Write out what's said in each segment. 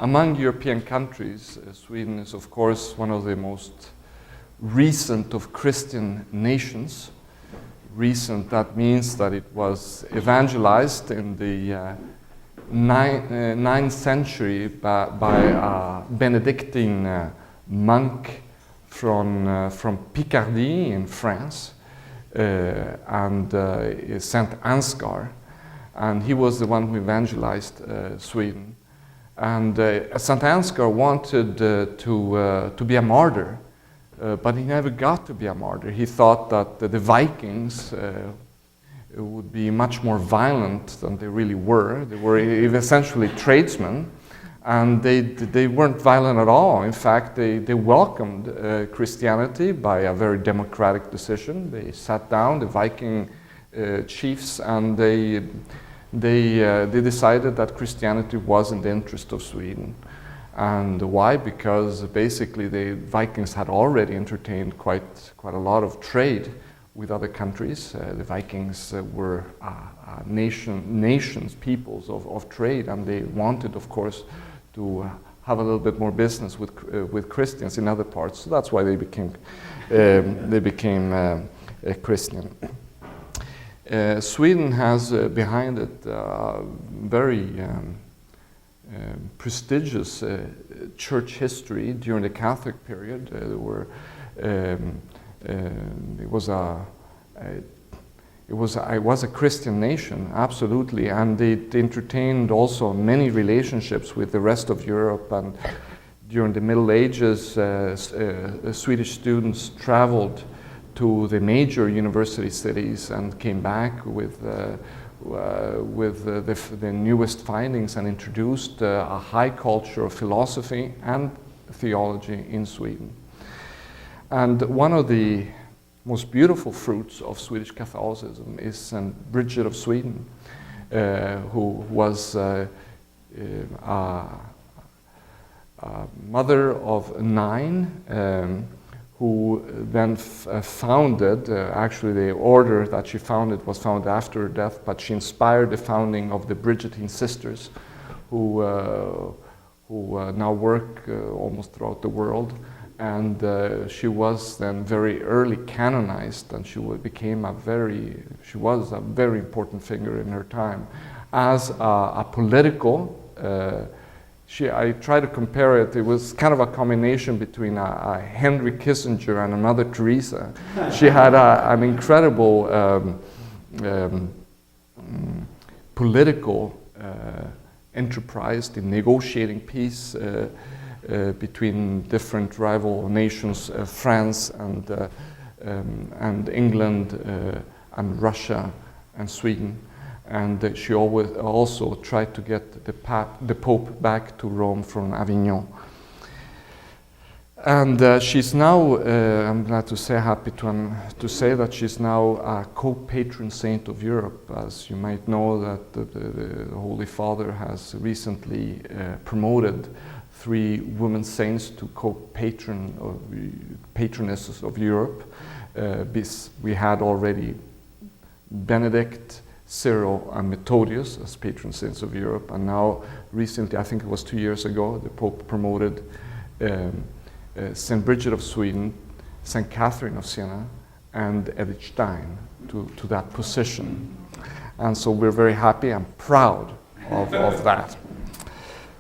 among European countries, Sweden is of course one of the most recent of Christian nations. Recent, that means that it was evangelized in the 9th century by a Benedictine monk from Picardy in France, and Saint Ansgar, and he was the one who evangelized Sweden. And Saint Ansgar wanted to be a martyr, but he never got to be a martyr. He thought that the Vikings would be much more violent than they really were. They were essentially tradesmen, and they weren't violent at all. In fact, they welcomed Christianity by a very democratic decision. They sat down, the Viking chiefs, and they decided that Christianity was in the interest of Sweden. And why? Because basically the Vikings had already entertained quite a lot of trade with other countries. The Vikings were nations, peoples of trade, and they wanted, of course, to have a little bit more business with Christians in other parts. So that's why they became Christian. Sweden has behind it very prestigious church history during the Catholic period. It was a Christian nation, absolutely, and it entertained also many relationships with the rest of Europe. And during the Middle Ages, Swedish students traveled to the major university cities and came back with the newest findings and introduced a high culture of philosophy and theology in Sweden. And one of the most beautiful fruits of Swedish Catholicism is St. Brigitte of Sweden, who was a mother of 9, who then founded, actually the order that she founded was founded after her death, but she inspired the founding of the Brigittine sisters, who now work almost throughout the world. And she was then very early canonized, and she was a very important figure in her time as a political. I try to compare it. It was kind of a combination between a Henry Kissinger and a Mother Teresa. She had an incredible political enterprise in negotiating peace between different rival nations, France and England and Russia and Sweden. And she always also tried to get the Pope back to Rome from Avignon. And she's now, I'm glad to say, happy to say that she's now a co-patron saint of Europe. As you might know, that the Holy Father has recently promoted 3 women saints to patronesses of Europe. We had already Benedict, Cyril, and Methodius as patron saints of Europe, and now recently, I think it was 2 years ago, the Pope promoted St. Brigitte of Sweden, St. Catherine of Siena, and Edith Stein to that position. And so we're very happy and proud of that.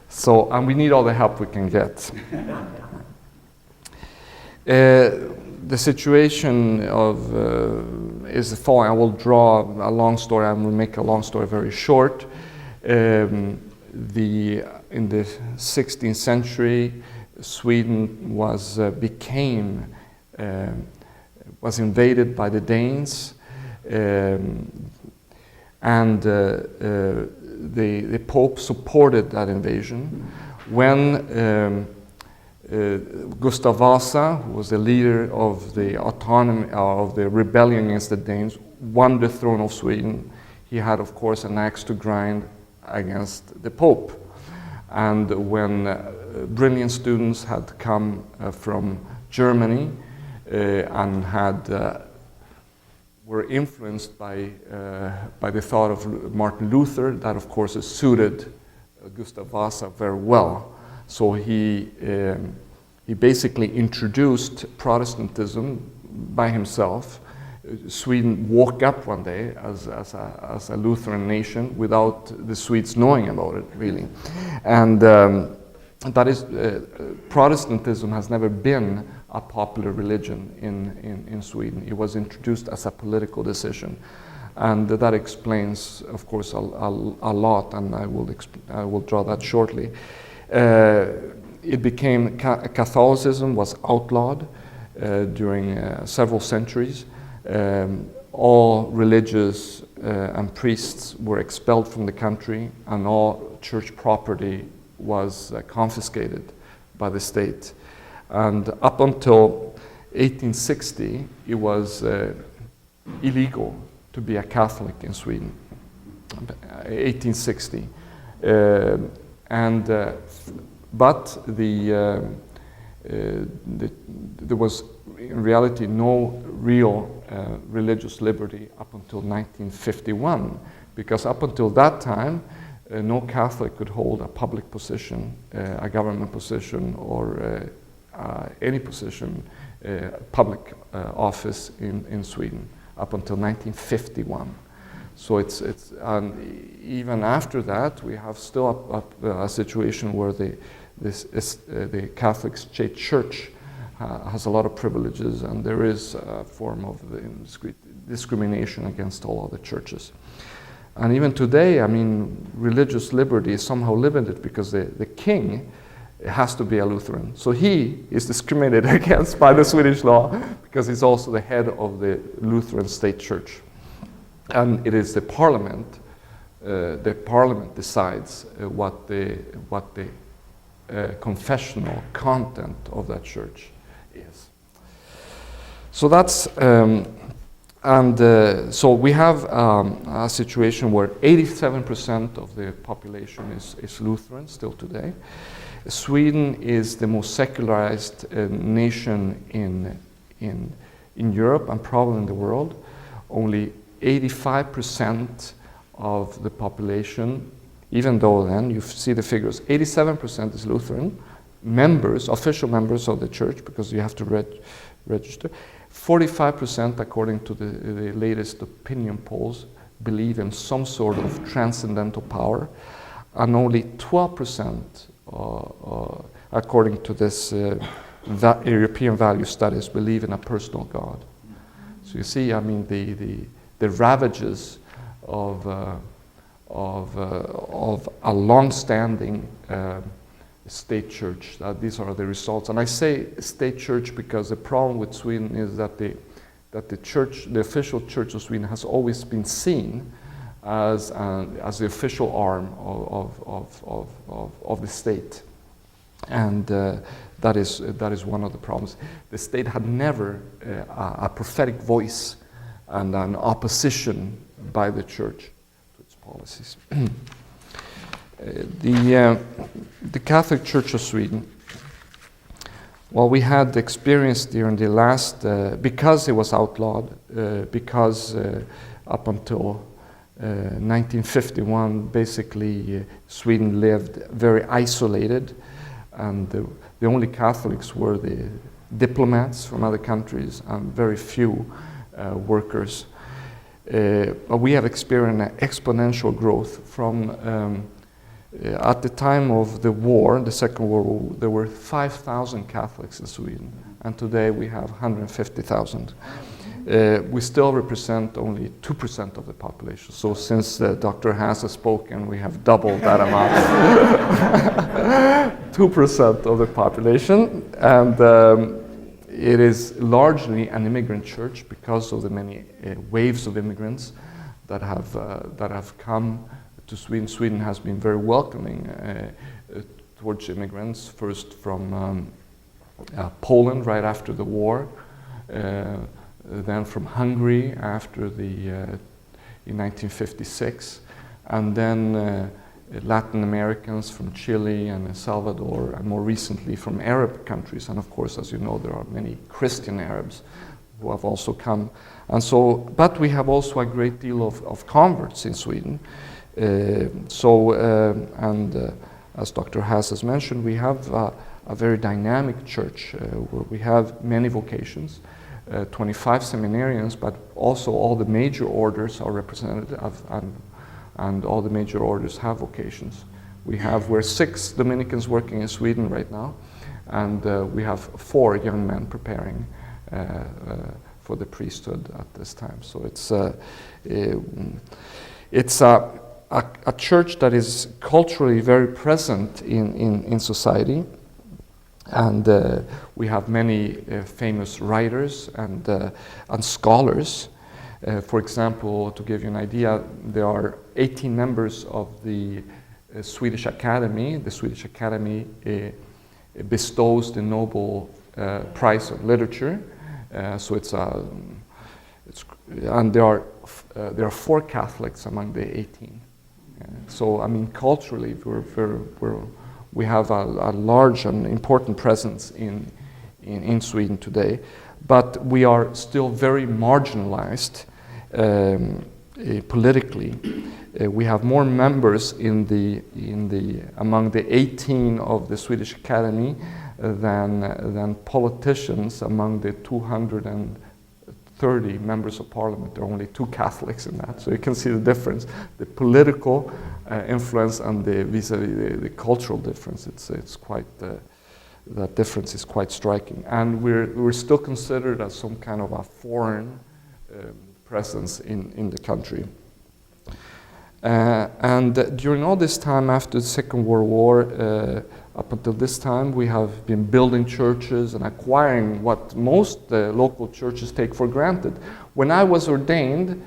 So, and we need all the help we can get. The situation is the following. I will draw a long story. I will make a long story very short. In the 16th century, Sweden was invaded by the Danes, and the Pope supported that invasion. When Gustav Vasa, who was the leader of the rebellion against the Danes, won the throne of Sweden, he had, of course, an axe to grind against the Pope. And when brilliant students had come from Germany and were influenced by the thought of Martin Luther, that, of course, suited Gustav Vasa very well. So he basically introduced Protestantism by himself. Sweden woke up one day as a Lutheran nation without the Swedes knowing about it, really. And that is, Protestantism has never been a popular religion in Sweden. It was introduced as a political decision. And that explains, of course, a lot, and I will draw that shortly. It became, Catholicism was outlawed during several centuries. All religious and priests were expelled from the country, and all church property was confiscated by the state. And up until 1860, it was illegal to be a Catholic in Sweden. 1860, but there was in reality no real religious liberty up until 1951, because up until that time, no Catholic could hold a public position, a government position, or any position, public office in Sweden, up until 1951. So even after that, we have still a situation where the Catholic State Church has a lot of privileges, and there is a form of discrimination against all other churches. And even today, I mean, religious liberty is somehow limited because the king has to be a Lutheran. So he is discriminated against by the Swedish law because he's also the head of the Lutheran State Church. And it is the parliament decides what the confessional content of that church is. So that's, so we have a situation where 87% of the population is Lutheran still today. Sweden is the most secularized nation in Europe and probably in the world. Only 85% of the population, even though then you see the figures, 87% is Lutheran, official members of the church, because you have to register. 45%, according to the latest opinion polls, believe in some sort of transcendental power, and only 12%, according to this European value studies, believe in a personal God. So you see, I mean, the ravages of a long-standing state church. These are the results. And I say state church because the problem with Sweden is that the church, the official church of Sweden, has always been seen as the official arm of the state, and that is one of the problems. The state had never a prophetic voice and an opposition by the church to its policies. The Catholic Church of Sweden, well, we had experienced during the last, because it was outlawed, because up until 1951, basically Sweden lived very isolated, and the only Catholics were the diplomats from other countries and very few workers. But we have experienced an exponential growth from, at the time of the war, the Second World War, there were 5,000 Catholics in Sweden, and today we have 150,000. We still represent only 2% of the population. So since Dr. Hans has spoken, we have doubled that amount. 2% of the population, and it is largely an immigrant church because of the many waves of immigrants that have come to Sweden. Sweden has been very welcoming towards immigrants, first from Poland right after the war, then from Hungary after in 1956, and then Latin Americans from Chile and El Salvador, and more recently from Arab countries. And of course, as you know, there are many Christian Arabs who have also come. And so, but we have also a great deal of converts in Sweden. as Dr. Haas has mentioned, we have a very dynamic church where we have many vocations, 25 seminarians, but also all the major orders are represented, and all the major orders have vocations. We're 6 Dominicans working in Sweden right now, and we have 4 young men preparing for the priesthood at this time. So it's a church that is culturally very present in society, and we have many famous writers and scholars. For example, to give you an idea, there are 18 members of the Swedish Academy. The Swedish Academy bestows the Nobel Prize of Literature. And there are 4 Catholics among the 18. So I mean, culturally, we have a large and important presence in Sweden today, but we are still very marginalized politically. We have more members among the 18 of the Swedish Academy than politicians among the 230 members of parliament. There are only 2 Catholics in that, so you can see the difference, the political influence and the vis-a-vis the cultural difference. It's quite that difference is quite striking, and we're still considered as some kind of a foreign presence in the country. And during all this time after the Second World War, up until this time, we have been building churches and acquiring what most local churches take for granted. When I was ordained,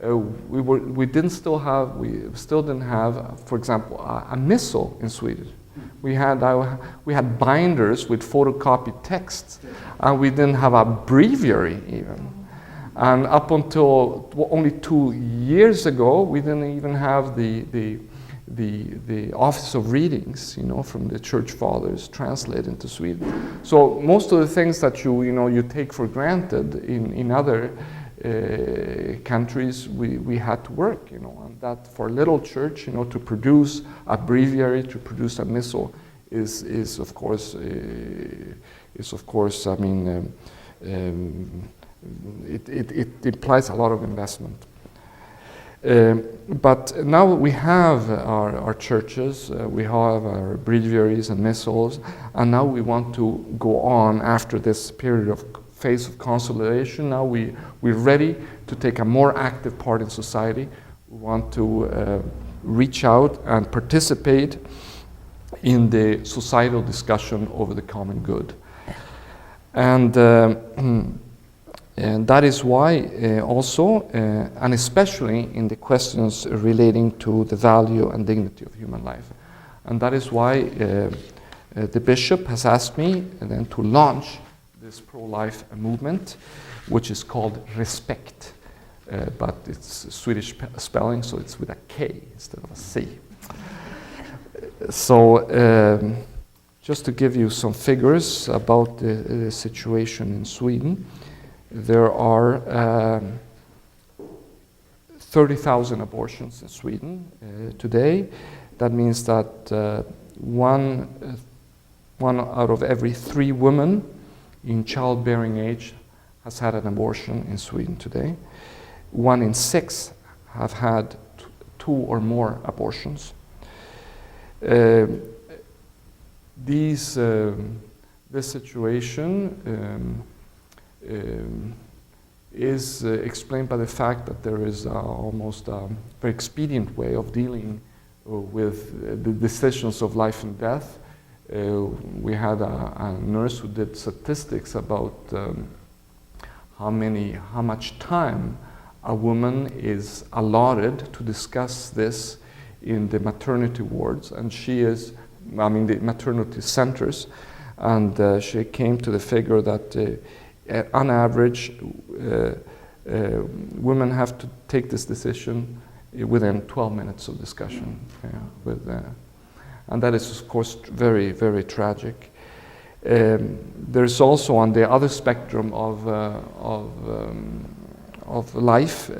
we still didn't have, for example, a missal in Sweden. We had binders with photocopied texts, and we didn't have a breviary even. And up until only 2 years ago, we didn't even have the Office of Readings, from the Church Fathers translated into Sweden. So most of the things that you take for granted in other countries, we had to work, and that for a little church, to produce a breviary, to produce a missal, is of course, I mean. It implies a lot of investment. But now we have our churches, we have our breviaries and missals, and now we want to go on after this period of phase of consolidation. Now we're ready to take a more active part in society. We want to reach out and participate in the societal discussion over the common good. And that is why also, and especially in the questions relating to the value and dignity of human life. And that is why the bishop has asked me then to launch this pro-life movement, which is called Respect. But it's Swedish spelling, so it's with a K instead of a C. So just to give you some figures about the situation in Sweden, there are 30,000 abortions in Sweden today. That means that one out of every 3 women in childbearing age has had an abortion in Sweden today. 1 in 6 have had 2 or more abortions. This situation is explained by the fact that there is almost a very expedient way of dealing with the decisions of life and death. We had a nurse who did statistics about how much time a woman is allotted to discuss this in the maternity wards, and the maternity centers, and she came to the figure that on average, women have to take this decision within 12 minutes of discussion. And that is, of course, very, very tragic. There's also on the other spectrum of life.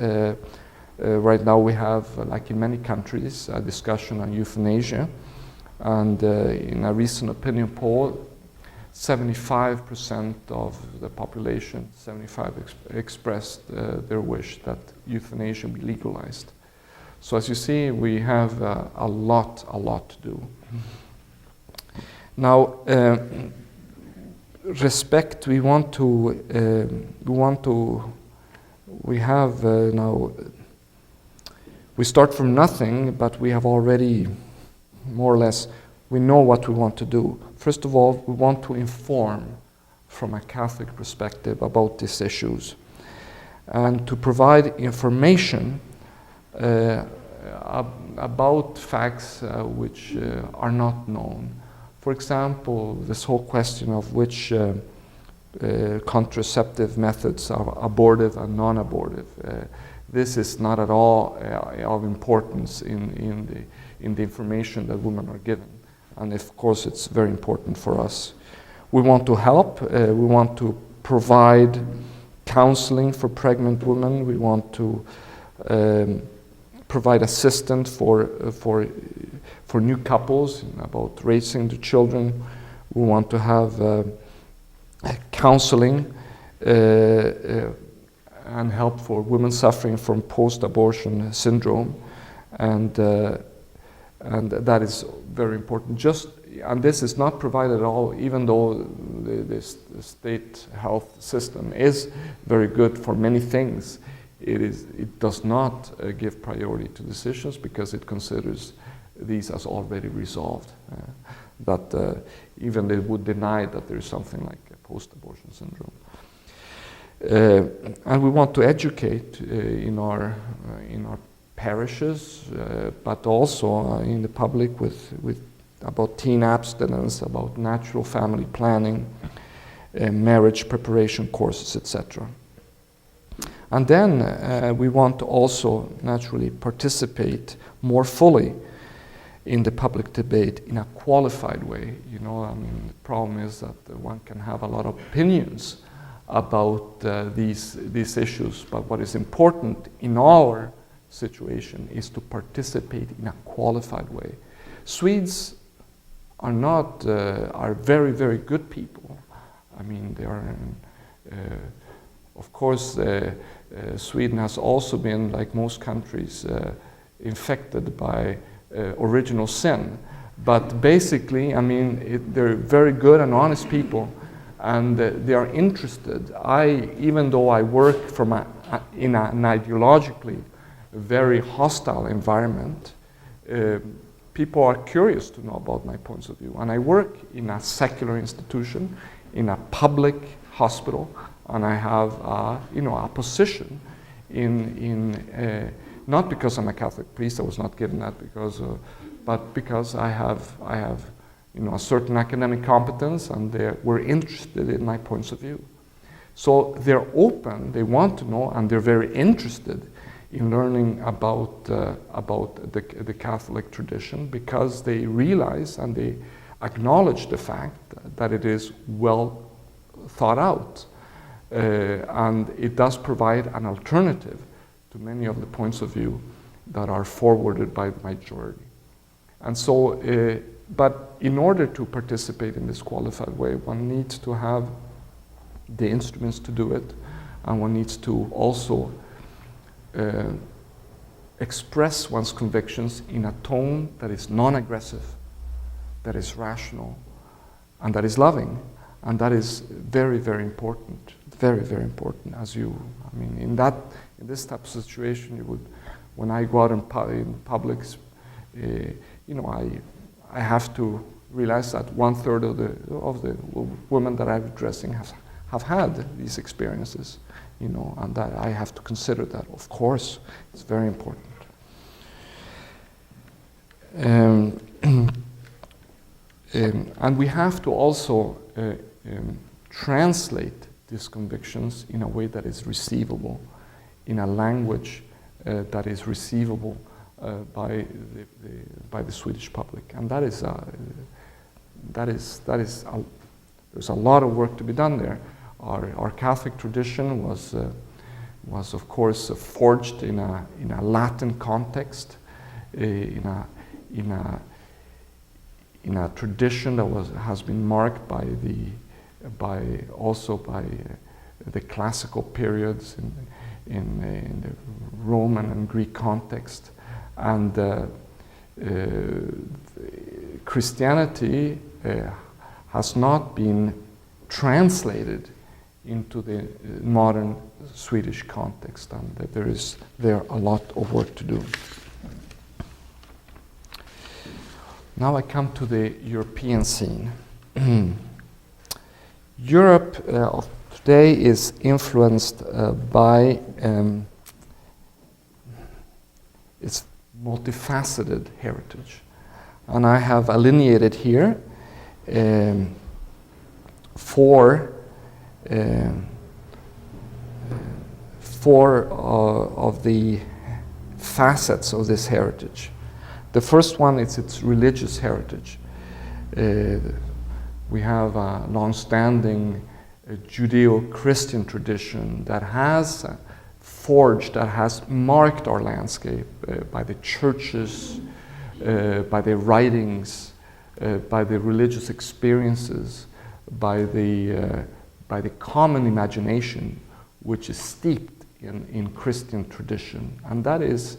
Right now we have, like in many countries, a discussion on euthanasia. And in a recent opinion poll, 75% of the population, 75 expressed their wish that euthanasia be legalized. So as you see, we have a lot to do. Now, respect. We start from nothing, but we have already, more or less, we know what we want to do. First of all, we want to inform from a Catholic perspective about these issues and to provide information about facts which are not known. For example, this whole question of which contraceptive methods are abortive and non-abortive. This is not at all of importance in the information that women are given. And of course, it's very important for us. We want to help. We want to provide counseling for pregnant women. We want to provide assistance for new couples about raising the children. We want to have counseling and help for women suffering from post-abortion syndrome, and that is very important. And this is not provided at all, even though the state health system is very good for many things. It does not give priority to decisions because it considers these as already resolved. That even they would deny that there is something like a post-abortion syndrome. And we want to educate in our parishes, but also in the public with about teen abstinence, about natural family planning, marriage preparation courses, etc. And then we want to also naturally participate more fully in the public debate in a qualified way. The problem is that one can have a lot of opinions about these issues, but what is important in our situation is to participate in a qualified way. Swedes are very, very good people. They are, of course, Sweden has also been, like most countries, infected by original sin. But basically, they're very good and honest people, and they are interested. Even though I work in an ideologically very hostile environment, people are curious to know about my points of view. And I work in a secular institution, in a public hospital, and I have a position not because I'm a Catholic priest. I was not given that but because I have a certain academic competence, and we're interested in my points of view. So they're open, they want to know, and they're very interested in learning about the Catholic tradition, because they realize and they acknowledge the fact that it is well thought out, and it does provide an alternative to many of the points of view that are forwarded by the majority. And so, but in order to participate in this qualified way, one needs to have the instruments to do it, and one needs to also express one's convictions in a tone that is non-aggressive, that is rational, and that is loving. And that is very, very important. Very, very important. In this type of situation, when I go out in public, I have to realize that 1/3 of the women that I'm addressing have had these experiences, and that I have to consider that. Of course, it's very important. And we have to also translate these convictions in a way that is receivable, in a language that is receivable by the Swedish public, and there's a lot of work to be done there. Our Catholic tradition was of course forged in a Latin context, in in a tradition that has been marked by the classical periods in the Roman and Greek context, and Christianity has not been translated into the modern Swedish context, and that there a lot of work to do. Now I come to the European scene. Europe of today is influenced by its multifaceted heritage. And I have allineated here four of the facets of this heritage. The first one is its religious heritage. We have a long-standing Judeo-Christian tradition that has forged, that has marked our landscape by the churches, by the writings, by the religious experiences, by the common imagination, which is steeped in Christian tradition. And that is,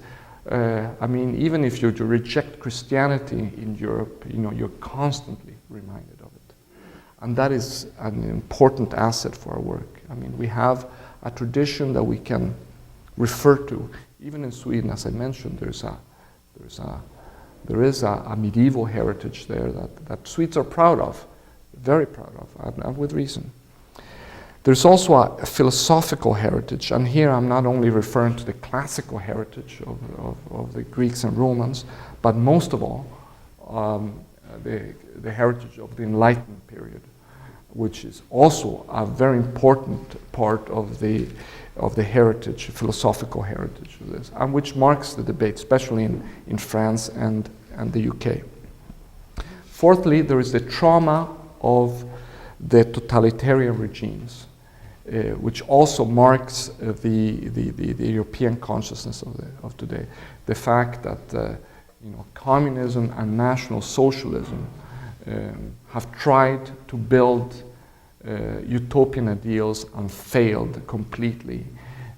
even if you reject Christianity in Europe, you're constantly reminded of it. And that is an important asset for our work. We have a tradition that we can refer to. Even in Sweden, as I mentioned, there is a medieval heritage there that Swedes are proud of, very proud of, and with reason. There's also a philosophical heritage, and here I'm not only referring to the classical heritage of the Greeks and Romans, but most of all, the heritage of the Enlightenment period, which is also a very important part of the heritage, philosophical heritage of this, and which marks the debate, especially in France and the UK. Fourthly, there is the trauma of the totalitarian regimes, which also marks the European consciousness of today. The fact that communism and National Socialism have tried to build utopian ideals and failed completely.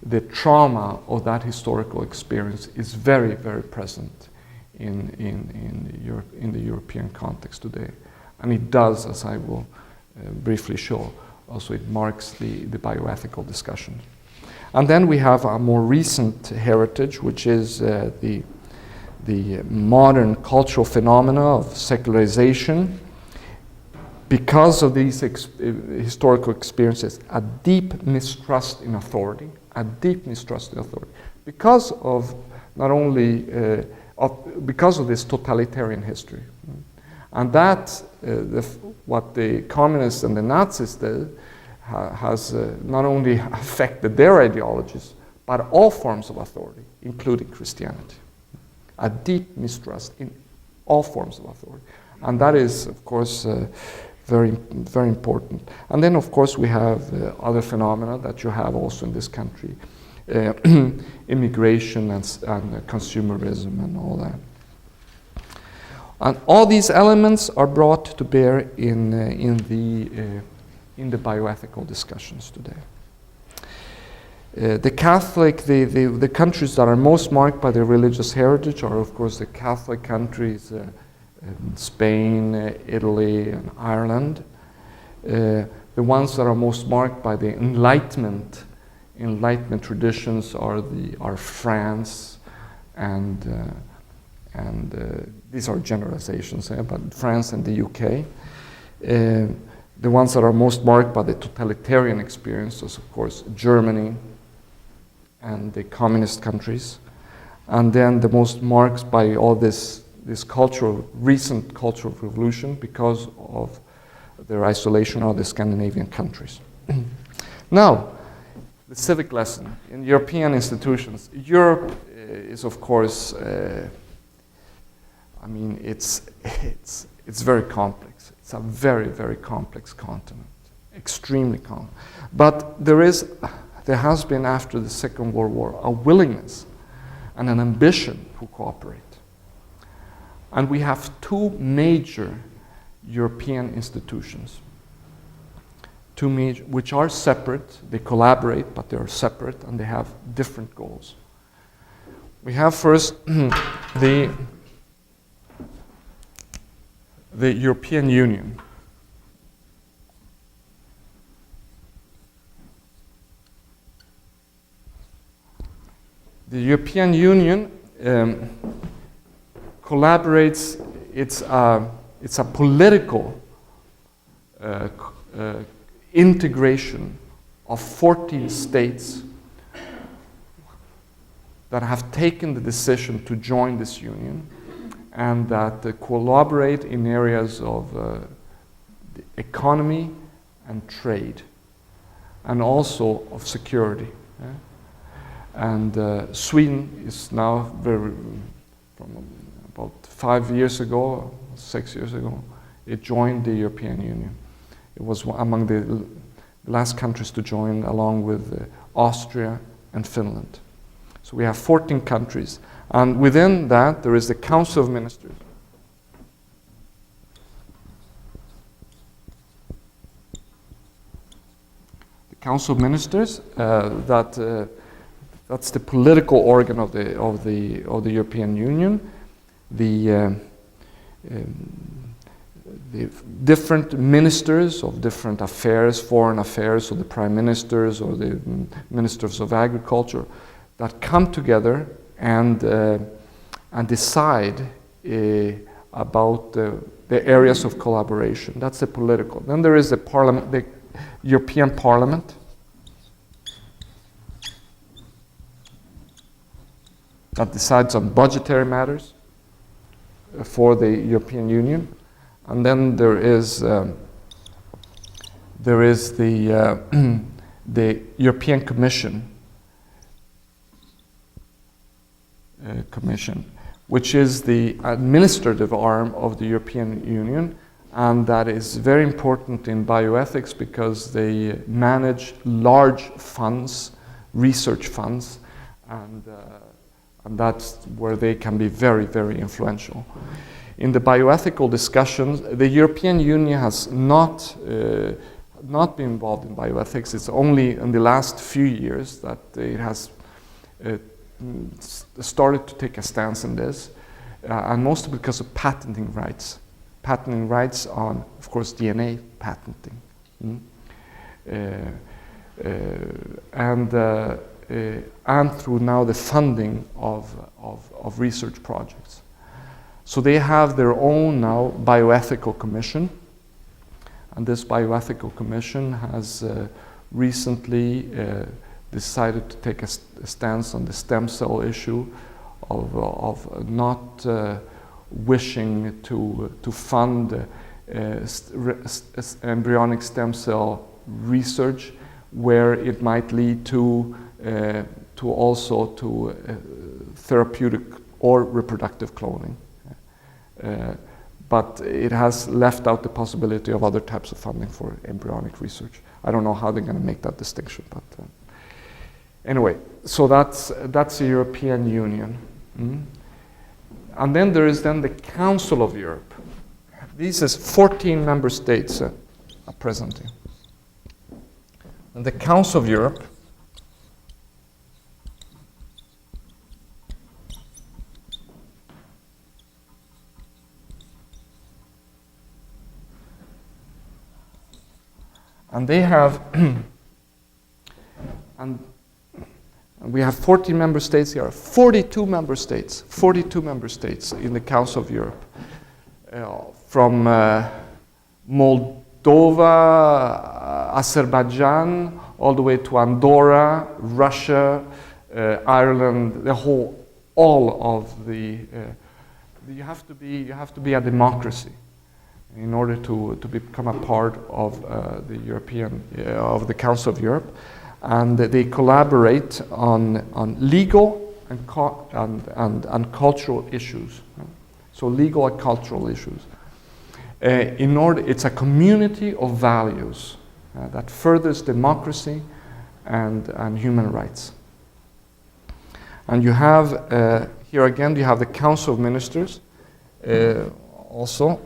The trauma of that historical experience is very, very present in the European context today. And it does, as I will briefly show, also it marks the bioethical discussion. And then we have a more recent heritage, which is the modern cultural phenomena of secularization. Because of these historical experiences, a deep mistrust in authority, because of not only because of this totalitarian history. And that, what the communists and the Nazis did, has not only affected their ideologies, but all forms of authority, including Christianity. A deep mistrust in all forms of authority. And that is, of course, very, very important. And then, of course, we have other phenomena that you have also in this country. Immigration and consumerism and all that. And all these elements are brought to bear in the bioethical discussions today. The countries that are most marked by their religious heritage are, of course, the Catholic countries, Spain, Italy, and Ireland. The ones that are most marked by the Enlightenment traditions are France and these are generalizations, but France and the UK. The ones that are most marked by the totalitarian experiences, of course, Germany and the communist countries. And then the most marked by all this recent cultural revolution because of their isolation are the Scandinavian countries. Now, the civic lesson in European institutions. Europe is, of course, it's very complex. It's a very, very complex continent, extremely complex. But there has been, after the Second World War, a willingness and an ambition to cooperate. And we have two major European institutions. Two major, which are separate, they collaborate, but they are separate and they have different goals. We have first the European Union. The European Union collaborates. It's a political integration of 14 states that have taken the decision to join this union and that collaborate in areas of the economy and trade and also of security. And Sweden is now from about 5 years ago, 6 years ago, it joined the European Union. It was among the last countries to join, along with Austria and Finland. So we have 14 countries. And within that, there is the Council of Ministers. The Council of Ministers, that's the political organ of the European Union. The different ministers of different affairs, foreign affairs, or the prime ministers or the ministers of agriculture, that come together and decide about the areas of collaboration. That's the political. Then there is the Parliament, the European Parliament. That decides on budgetary matters for the European Union. And then there is the European Commission, which is the administrative arm of the European Union, and that is very important in bioethics because they manage large funds, research funds, and that's where they can be very, very influential. In the bioethical discussions, the European Union has not been involved in bioethics. It's only in the last few years that it has started to take a stance in this, and mostly because of patenting rights. Patenting rights on, of course, DNA patenting. And through now the funding of research projects. So they have their own now bioethical commission, and this bioethical commission has recently decided to take a stance on the stem cell issue of not wishing to fund embryonic stem cell research where it might lead to therapeutic or reproductive cloning. But it has left out the possibility of other types of funding for embryonic research. I don't know how they're going to make that distinction, but anyway, so that's the European Union. And then there is the Council of Europe. These is 14 member states are present here. And the Council of Europe and they have, and we have 14 member states here, 42 member states in the Council of Europe. From Moldova, Azerbaijan, all the way to Andorra, Russia, Ireland, all of the, you have to be a democracy in order to become a part of the European, of the Council of Europe, and they collaborate on legal and cultural issues. So legal and cultural issues. It's a community of values that furthers democracy and human rights. And you have here again you have the Council of Ministers also.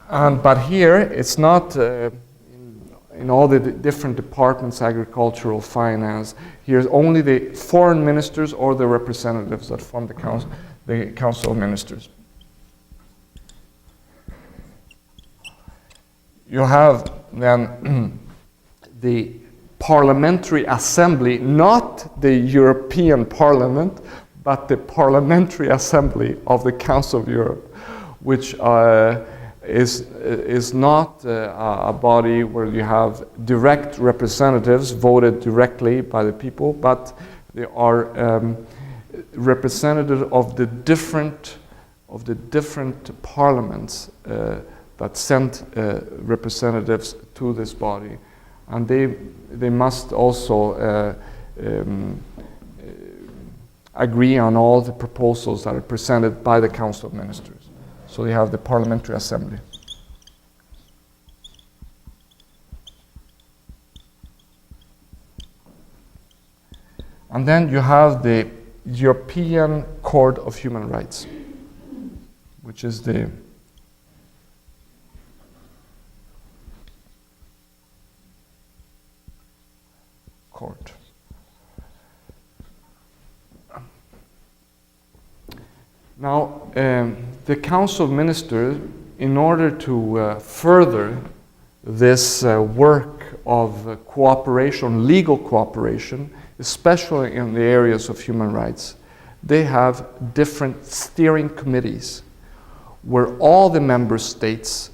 But here, it's not in all the different departments, agricultural, finance. Here's only the foreign ministers or the representatives that form the Council of Ministers. You have then the Parliamentary Assembly, not the European Parliament, but the Parliamentary Assembly of the Council of Europe, which is not a body where you have direct representatives voted directly by the people, but they are representative of the different parliaments that send representatives to this body, and they must also agree on all the proposals that are presented by the Council of Ministers. So you have the Parliamentary Assembly. And then you have the European Court of Human Rights, which is the court. Now, the Council of Ministers, in order to further this work of cooperation, legal cooperation, especially in the areas of human rights, they have different steering committees where all the member states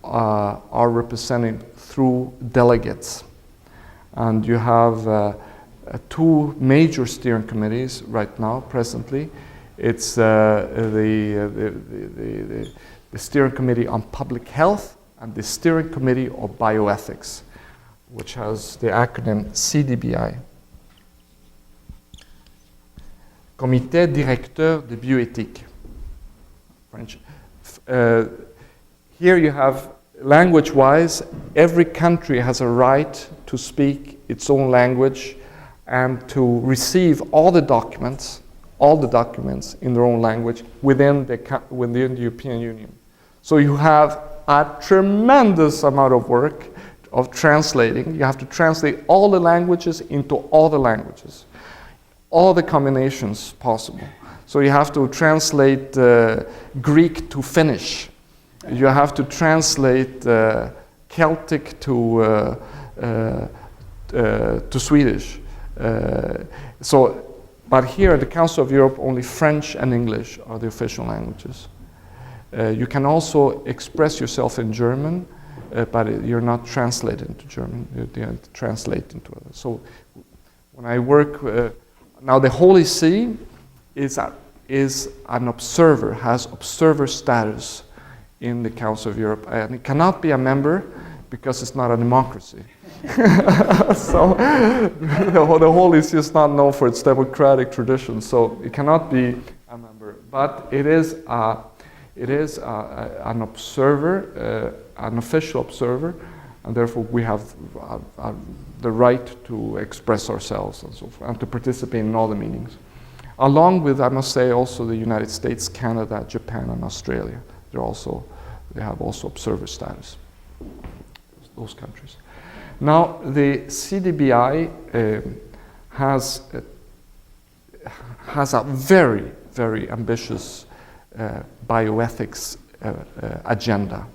are represented through delegates. And you have two major steering committees right now, presently. It's the Steering Committee on Public Health and the Steering Committee of Bioethics, which has the acronym CDBI. Comité Directeur de Bioéthique, French. Here you have, language-wise, every country has a right to speak its own language and to receive all the documents in their own language within the European Union. So you have a tremendous amount of work of translating. You have to translate all the languages into all the languages, all the combinations possible. So you have to translate Greek to Finnish. You have to translate Celtic to Swedish. But here at the Council of Europe, only French and English are the official languages. You can also express yourself in German, but you're not translated into German. You have to translate into others. So when I work, now the Holy See is an observer, has observer status in the Council of Europe, and it cannot be a member because it's not a democracy. So the Holy See is not known for its democratic tradition, so it cannot be a member. But it is an observer, an official observer, and therefore we have the right to express ourselves and so forth, and to participate in all the meetings. Along with, I must say, also the United States, Canada, Japan, and Australia. They have also observer status, those countries. Now, the CDBI has a very, very ambitious bioethics agenda.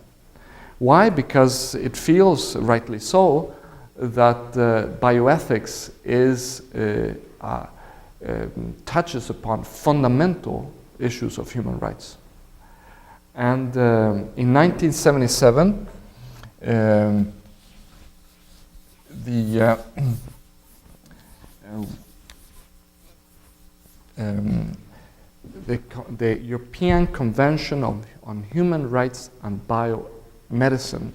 Why? Because it feels, rightly so, that bioethics touches upon fundamental issues of human rights. And in 1977, the European Convention on Human Rights and Biomedicine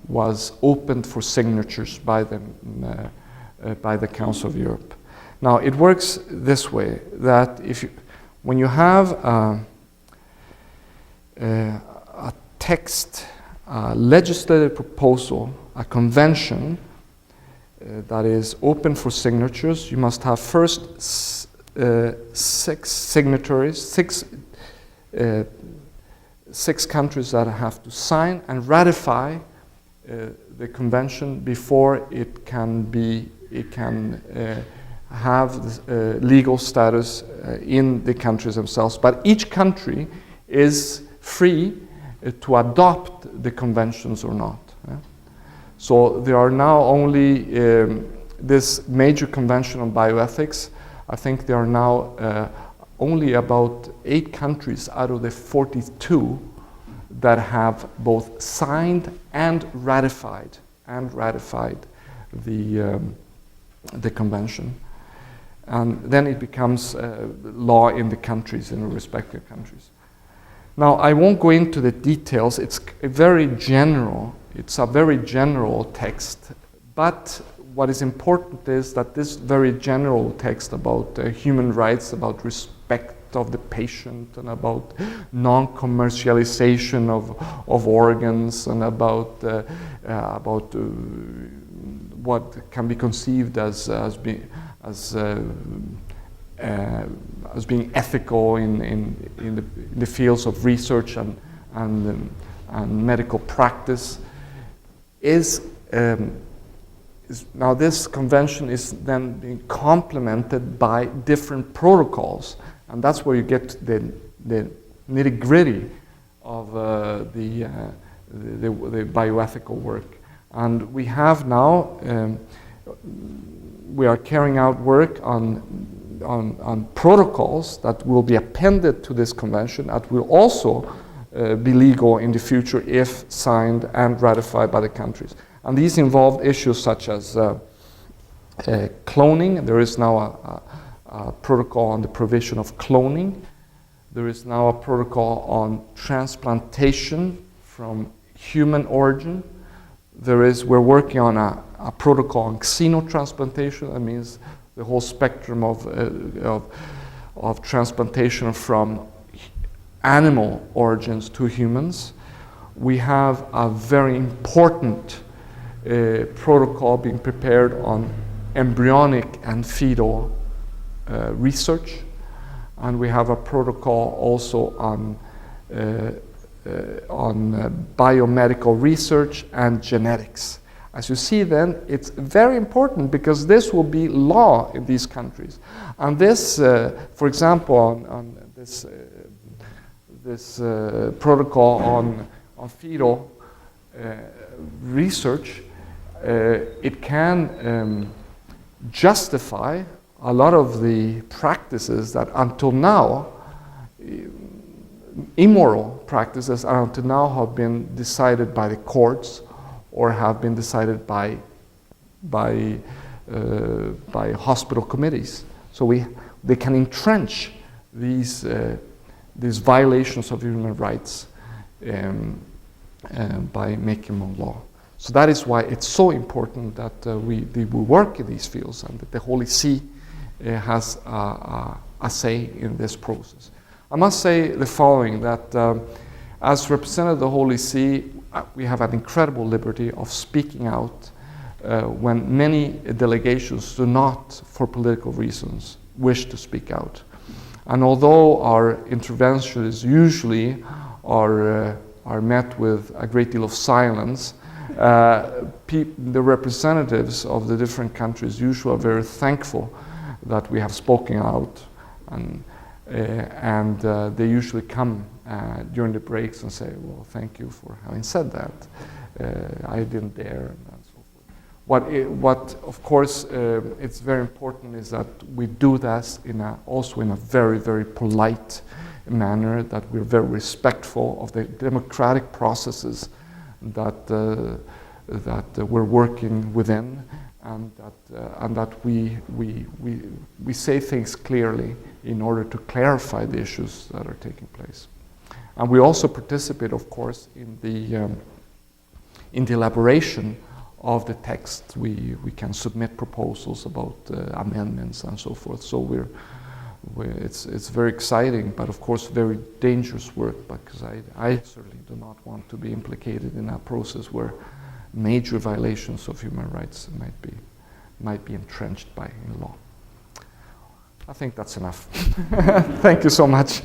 was opened for signatures by the Council of Europe. Now it works this way: that when you have a text, a legislative proposal, a convention that is open for signatures, you must have first six 6 countries that have to sign and ratify the convention before it can have legal status in the countries themselves. But each country is free to adopt the conventions or not. So there are now only this major convention on bioethics. I think there are now only about 8 countries out of the 42 that have both signed and ratified the convention. And then it becomes law in the countries, in the respective countries. Now, I won't go into the details. It's a very general text, but what is important is that this very general text about human rights, about respect of the patient, and about non-commercialization of organs, and about what can be conceived as being ethical in the fields of research and medical practice now this convention is then being complemented by different protocols, and that's where you get the nitty-gritty of the bioethical work. And we have now we are carrying out work on protocols that will be appended to this convention that will also be legal in the future if signed and ratified by the countries. And these involve issues such as cloning. There is now a protocol on the provision of cloning. There is now a protocol on transplantation from human origin. We're working on a protocol on xenotransplantation. That means the whole spectrum of transplantation from animal origins to humans. We have a very important protocol being prepared on embryonic and fetal research, and we have a protocol also on biomedical research and genetics. As you see then, it's very important because this will be law in these countries. And this, for example, on this protocol on fetal research, it can justify a lot of the practices that until now, immoral practices until now have been decided by the courts or have been decided by hospital committees. So they can entrench these violations of human rights by making them law. So that is why it's so important that we work in these fields and that the Holy See has a say in this process. I must say the following, that as representative of the Holy See, we have an incredible liberty of speaking out when many delegations do not, for political reasons, wish to speak out. And although our interventions usually are met with a great deal of silence, the representatives of the different countries usually are very thankful that we have spoken out, and they usually come during the breaks and say, well, thank you for having said that. I didn't dare, and so forth. What of course, it's very important is that we do that also in a very, very polite manner, that we're very respectful of the democratic processes that we're working within, and that we say things clearly in order to clarify the issues that are taking place. And we also participate, of course, in the elaboration of the text. We can submit proposals about amendments and so forth. So it's very exciting, but of course very dangerous work, because I certainly do not want to be implicated in a process where major violations of human rights might be entrenched by law. I think that's enough. Thank you so much.